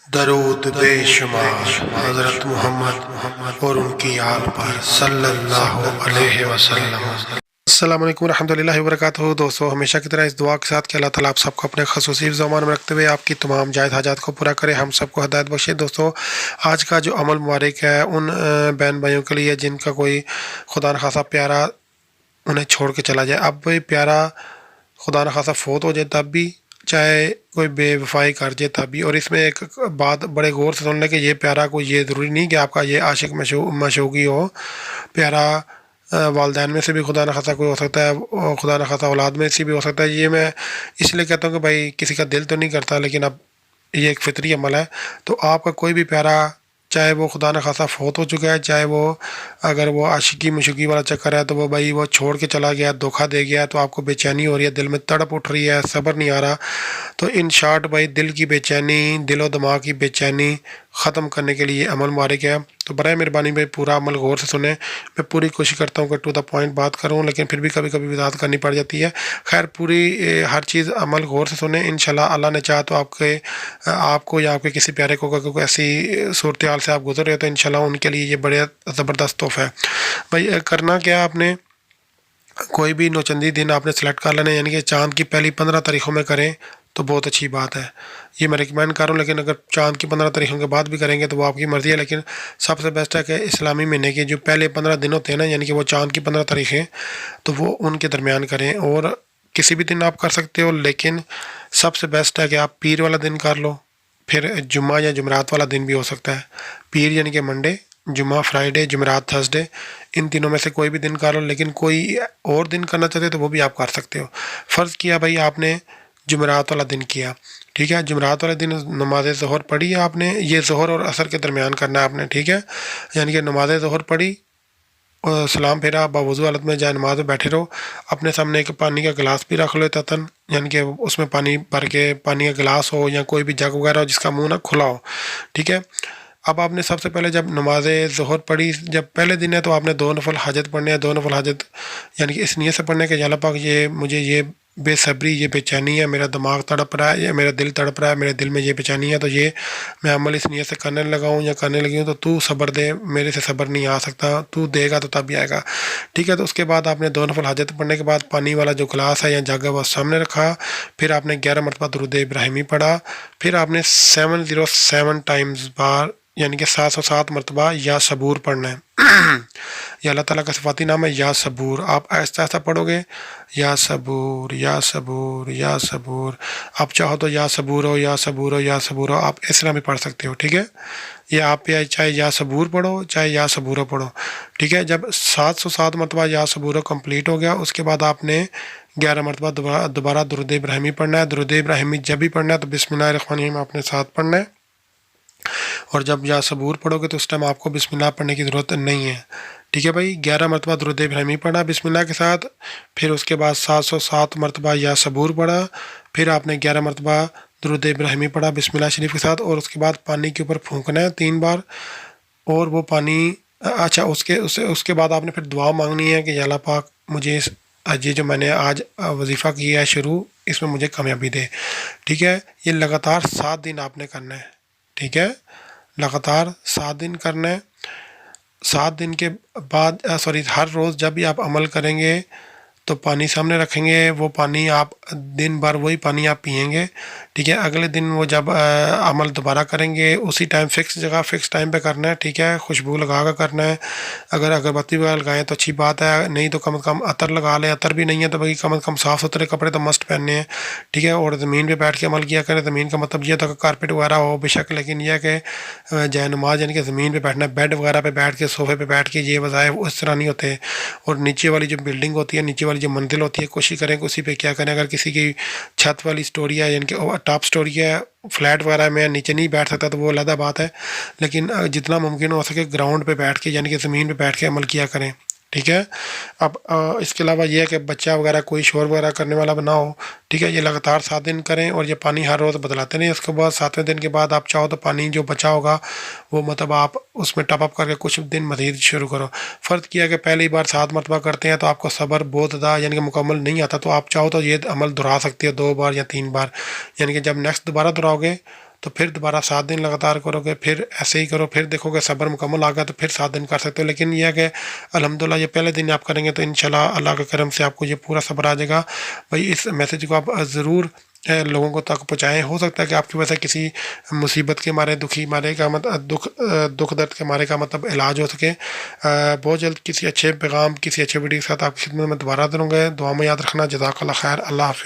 درود بے شمار حضرت محمد اور ان کی آل پر صلی اللہ علیہ وسلم۔ السلام علیکم ورحمۃ اللہ وبرکاتہ۔ دوستو، ہمیشہ کی طرح اس دعا کے ساتھ کہ اللہ تعالیٰ آپ سب کو اپنے خصوصی زمان میں رکھتے ہوئے آپ کی تمام جائز حاجات کو پورا کرے، ہم سب کو ہدایت بخشے۔ دوستو، آج کا جو عمل مبارک ہے ان بہن بھائیوں کے لیے جن کا کوئی خدا نخواستہ پیارا انہیں چھوڑ کے چلا جائے، اب بھی پیارا خدا نخواستہ فوت ہو جائے تب بھی، چاہے کوئی بے وفائی کر جائے تب بھی۔ اور اس میں ایک بات بڑے غور سے سن لیں کہ یہ پیارا کوئی یہ ضروری نہیں کہ آپ کا یہ عاشق معشوقی ہو، پیارا والدین میں سے بھی خدا نخواستہ کوئی ہو سکتا ہے، خدا نخواستہ اولاد میں سے بھی ہو سکتا ہے۔ یہ میں اس لیے کہتا ہوں کہ بھائی کسی کا دل تو نہیں کرتا، لیکن اب یہ ایک فطری عمل ہے۔ تو آپ کا کوئی بھی پیارا، چاہے وہ خدا نخواستہ فوت ہو چکا ہے، چاہے وہ اگر وہ عاشقی مشوقی والا چکر ہے تو وہ بھائی وہ چھوڑ کے چلا گیا، دھوکہ دے گیا، تو آپ کو بے چینی ہو رہی ہے، دل میں تڑپ اٹھ رہی ہے، صبر نہیں آ رہا، تو ان شارٹ بھائی دل کی بے چینی، دل و دماغ کی بے چینی ختم کرنے کے لیے عمل مبارک ہے۔ تو برائے مہربانی بھائی پورا عمل غور سے سنیں۔ میں پوری کوشش کرتا ہوں کہ ٹو دا پوائنٹ بات کروں، لیکن پھر بھی کبھی کبھی وضاحت کرنی پڑ جاتی ہے۔ خیر، پوری ہر چیز عمل غور سے سنیں، انشاءاللہ اللہ نے چاہا تو آپ کو یا آپ کے کسی پیارے کو کوئی ایسی صورتحال سے آپ گزر رہے ہو تو انشاءاللہ ان کے لیے یہ بڑے زبردست تحفہ ہے۔ بھائی کرنا کیا آپ نے، کوئی بھی نوچندی دن آپ نے سلیکٹ کر لینا، یعنی کہ چاند کی پہلی 15 تاریخوں میں کریں تو بہت اچھی بات ہے، یہ میں ریکمینڈ کر رہا ہوں۔ لیکن اگر چاند کی 15 تاریخوں کے بعد بھی کریں گے تو وہ آپ کی مرضی ہے، لیکن سب سے بیسٹ ہے کہ اسلامی مہینے کے جو پہلے 15 دن ہوتے ہیں نا، یعنی کہ وہ چاند کی 15 تاریخیں، تو وہ ان کے درمیان کریں۔ اور کسی بھی دن آپ کر سکتے ہو، لیکن سب سے بیسٹ ہے کہ آپ پیر والا دن کر لو، پھر جمعہ یا جمعرات والا دن بھی ہو سکتا ہے۔ پیر یعنی کہ منڈے، جمعہ فرائیڈے، جمعرات تھرسڈے، ان تینوں میں سے کوئی بھی دن کر لو، لیکن کوئی اور دن کرنا چاہتے تو وہ بھی آپ کر سکتے ہو۔ فرض کیا بھائی آپ نے جمعرات والا دن کیا، ٹھیک ہے، جمعرات والے دن نماز ظہر پڑھی ہے آپ نے، یہ ظہر اور عصر کے درمیان کرنا ہے آپ نے، ٹھیک ہے، یعنی کہ نماز ظہر پڑھی اور سلام پھیرا، باوضو حالت میں جائے نماز میں بیٹھے رہو، اپنے سامنے ایک پانی کا گلاس بھی رکھ لو تتن، یعنی کہ اس میں پانی بھر کے، پانی کا گلاس ہو یا کوئی بھی جگ وغیرہ ہو جس کا منہ نہ کھلا ہو، ٹھیک ہے۔ اب آپ نے سب سے پہلے جب نماز ظہر پڑھی، جب پہلے دن ہے تو آپ نے 2 نفل حاجت پڑھنے ہیں، 2 نفل حاجت یعنی کہ اس نیت سے پڑھنے کہ یا اللہ پاک یہ مجھے یہ بے صبری، یہ بے چینی ہے، میرا دماغ تڑپ رہا ہے یا میرا دل تڑپ رہا ہے، میرے دل میں یہ بے چینی ہے، تو یہ میں عمل اس نیت سے کرنے لگا ہوں یا کرنے لگی ہوں، تو صبر دے، میرے سے صبر نہیں آ سکتا، دے گا تو تب بھی آئے گا، ٹھیک ہے۔ تو اس کے بعد آپ نے 2 نفل حاجت پڑھنے کے بعد پانی والا جو گلاس ہے یا جگ ہے وہ سامنے رکھا، پھر آپ نے 11 مرتبہ درود ابراہیمی پڑھا، پھر آپ نے 707 ٹائمز بار یعنی کہ 707 مرتبہ یا صبور پڑھنا ہے۔ یہ اللہ تعالیٰ کا صفاتی نام ہے یا صبور، آپ آہستہ آہستہ پڑھو گے، یا صبور یا صبور یا صبور، آپ چاہو تو یا صبور ہو یا صبور ہو یا صبور ہو، آپ اس طرح بھی پڑھ سکتے ہو، ٹھیک ہے۔ یہ آپ چاہے یا صبور پڑھو چاہے یا صبور ہو پڑھو، ٹھیک ہے۔ جب 707 مرتبہ یا صبور ہو کمپلیٹ ہو گیا، اس کے بعد آپ نے 11 مرتبہ دوبارہ درود ابراہیمی پڑھنا ہے۔ درود ابراہیمی جب بھی پڑھنا ہے تو بسم اللہ الرحمن الرحیم آپ نے ساتھ پڑھنا ہے، اور جب یا صبور پڑھو گے تو اس ٹائم آپ کو بسم اللہ پڑھنے کی ضرورت نہیں ہے، ٹھیک ہے بھائی۔ 11 مرتبہ درود ابراہیمی پڑھا بسم اللہ کے ساتھ، پھر اس کے بعد 707 مرتبہ یا صبور پڑھا، پھر آپ نے 11 مرتبہ درود ابراہیمی پڑھا بسم اللہ شریف کے ساتھ، اور اس کے بعد پانی کے اوپر پھونکنا ہے 3 بار، اور وہ پانی اچھا اس کے بعد آپ نے پھر دعا مانگنی ہے کہ یا اللہ پاک مجھے یہ جو میں نے آج وظیفہ کیا ہے شروع، اس میں مجھے کامیابی دے، ٹھیک ہے۔ یہ لگاتار 7 دن آپ نے کرنا ہے، ٹھیک ہے، لگاتار 7 دن کرنا ہے۔ 7 دن کے بعد ہر روز جب بھی آپ عمل کریں گے تو پانی سامنے رکھیں گے، وہ پانی آپ دن بھر وہی پانی آپ پئیں گے، ٹھیک ہے۔ اگلے دن وہ جب عمل دوبارہ کریں گے اسی ٹائم فکس جگہ فکس ٹائم پہ کرنا ہے، ٹھیک ہے۔ خوشبو لگا کر کرنا ہے، اگر اگربتی وغیرہ لگائیں تو اچھی بات ہے، نہیں تو کم از کم عطر لگا لیں، عطر بھی نہیں ہے تو بھائی کم از کم صاف ستھرے کپڑے تو مسٹ پہننے ہیں، ٹھیک ہے۔ اور زمین پہ بیٹھ کے عمل کیا کریں، زمین کا مطلب یہ ہوتا ہے کہ کارپیٹ وغیرہ ہو بے شک، لیکن یہ ہے کہ جائے نماز یعنی کہ زمین پہ بیٹھنا ہے، بیڈ وغیرہ پہ بیٹھ کے، صوفے پہ بیٹھ کے یہ وظائف اس طرح نہیں ہوتے۔ اور نیچے والی جو بلڈنگ ہوتی ہے، نیچے والی جو منزل ہوتی ہے، کوشش کریں کہ اسی پہ کیا کریں۔ اگر کسی کی چھت والی سٹوری ہے یعنی کہ ٹاپ سٹوری ہے، فلیٹ وغیرہ میں نیچے نہیں بیٹھ سکتا تو وہ علیحدہ بات ہے، لیکن جتنا ممکن ہو سکے گراؤنڈ پہ بیٹھ کے یعنی کہ زمین پہ بیٹھ کے عمل کیا کریں، ٹھیک ہے۔ اب اس کے علاوہ یہ ہے کہ بچہ وغیرہ کوئی شور وغیرہ کرنے والا نہ ہو، ٹھیک ہے۔ یہ لگاتار 7 دن کریں، اور یہ پانی ہر روز بدلاتے نہیں۔ اس کے بعد 7ویں دن کے بعد آپ چاہو تو پانی جو بچا ہوگا وہ مطلب آپ اس میں ٹپ اپ کر کے کچھ دن مزید شروع کرو۔ فرض کیا کہ پہلی بار 7 مرتبہ کرتے ہیں تو آپ کو صبر بہت زیادہ یعنی کہ مکمل نہیں آتا، تو آپ چاہو تو یہ عمل دہرا سکتے ہو 2 بار یا 3 بار، یعنی کہ جب نیکسٹ دوبارہ دہراؤ گے تو پھر دوبارہ 7 دن لگاتار کرو گے، پھر ایسے ہی کرو، پھر دیکھو گے صبر مکمل آ گیا تو پھر 7 دن کر سکتے ہو۔ لیکن یہ ہے کہ الحمدللہ یہ پہلے دن آپ کریں گے تو انشاءاللہ اللہ کے کرم سے آپ کو یہ پورا صبر آ جائے گا۔ بھائی اس میسیج کو آپ ضرور لوگوں کو تک پہنچائیں۔ ہو سکتا ہے کہ آپ کی وجہ سے کسی مصیبت کے مارے، دکھی مارے کا دکھ درد کے مارے کا مطلب علاج ہو سکے۔ بہت جلد کسی اچھے پیغام، کسی اچھے ویڈیو کے ساتھ آپ کی خدمت میں دوبارہ دوں گے۔ دعا میں یاد رکھنا۔ جزاک اللہ خیر۔ اللہ حافظ۔